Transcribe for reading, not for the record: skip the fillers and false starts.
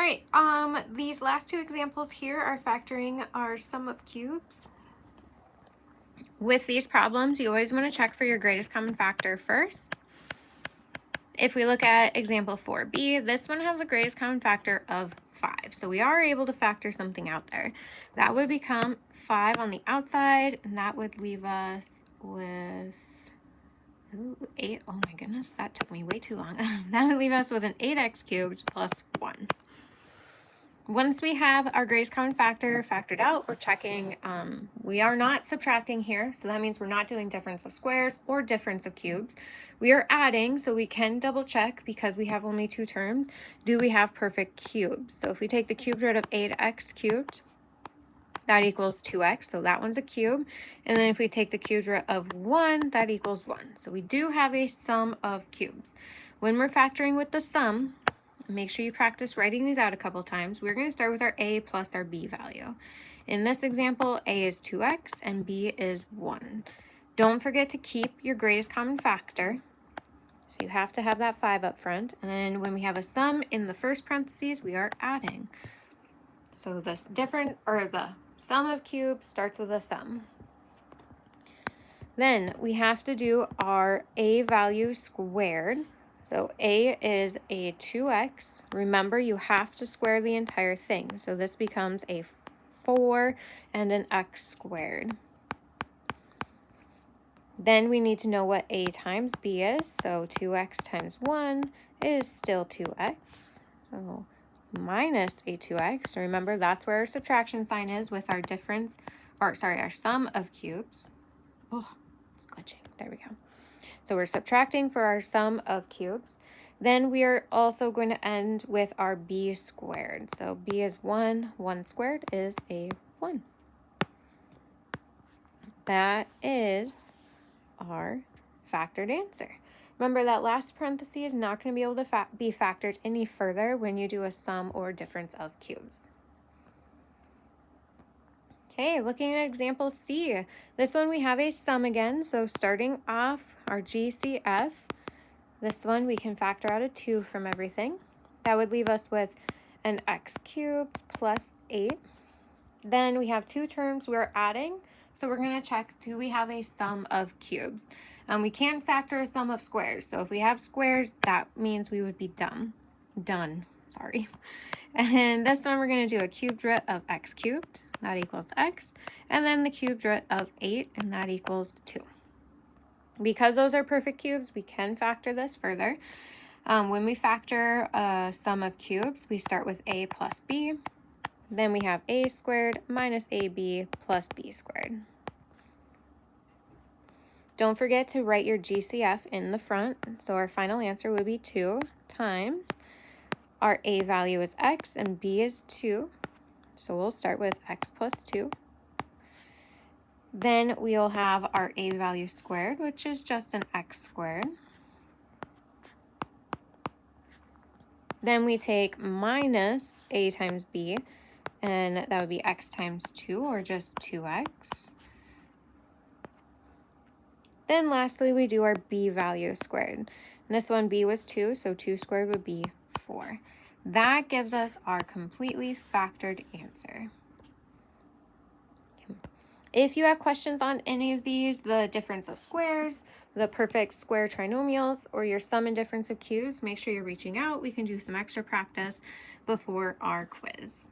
right, these last two examples here are factoring our sum of cubes. With these problems, you always want to check for your greatest common factor first. If we look at example 4b, this one has a greatest common factor of 5. So we are able to factor something out there. That would become 5 on the outside, and that would leave us with 8. Oh my goodness, that took me way too long. That would leave us with an 8x cubed plus 1. Once we have our greatest common factor factored out, we're checking, we are not subtracting here, so that means we're not doing difference of squares or difference of cubes. We are adding, so we can double check because we have only two terms. Do we have perfect cubes? So if we take the cubed root of 8x cubed, that equals 2x, so that one's a cube. And then if we take the cubed root of 1, that equals 1. So we do have a sum of cubes. When we're factoring with the sum, make sure you practice writing these out a couple times. We're going to start with our a plus our b value. In this example, a is 2x and b is 1. Don't forget to keep your greatest common factor. So you have to have that 5 up front. And then when we have a sum in the first parentheses, we are adding. So the sum of cubes starts with a sum. Then we have to do our a value squared. So a is a 2x. Remember, you have to square the entire thing. So this becomes a 4 and an x squared. Then we need to know what a times b is. So 2x times 1 is still 2x. So minus a 2x. Remember, that's where our subtraction sign is with our our sum of cubes. Oh, it's glitching. There we go. So we're subtracting for our sum of cubes. Then we are also going to end with our b squared. So b is 1. 1 squared is a 1. That is our factored answer. Remember, that last parenthesis is not going to be able to be factored any further when you do a sum or difference of cubes. Okay, looking at example C. This one we have a sum again, so starting off our GCF, this one we can factor out a 2 from everything. That would leave us with an x cubed plus 8. Then we have two terms we're adding, so we're going to check, do we have a sum of cubes? We can't factor a sum of squares, so if we have squares, that means we would be done. And this one we're going to do a cubed root of x cubed, that equals x, and then the cubed root of 8, and that equals 2. Because those are perfect cubes, we can factor this further. When we factor a sum of cubes, we start with a plus b, then we have a squared minus ab plus b squared. Don't forget to write your GCF in the front, so our final answer would be 2 times. Our a value is x and b is 2, so we'll start with x plus 2. Then we'll have our a value squared, which is just an x squared. Then we take minus a times b, and that would be x times 2, or just 2x. Then lastly, we do our b value squared. And this one, b was 2, so 2 squared would be 4. That gives us our completely factored answer. If you have questions on any of these, the difference of squares, the perfect square trinomials, or your sum and difference of cubes, make sure you're reaching out. We can do some extra practice before our quiz.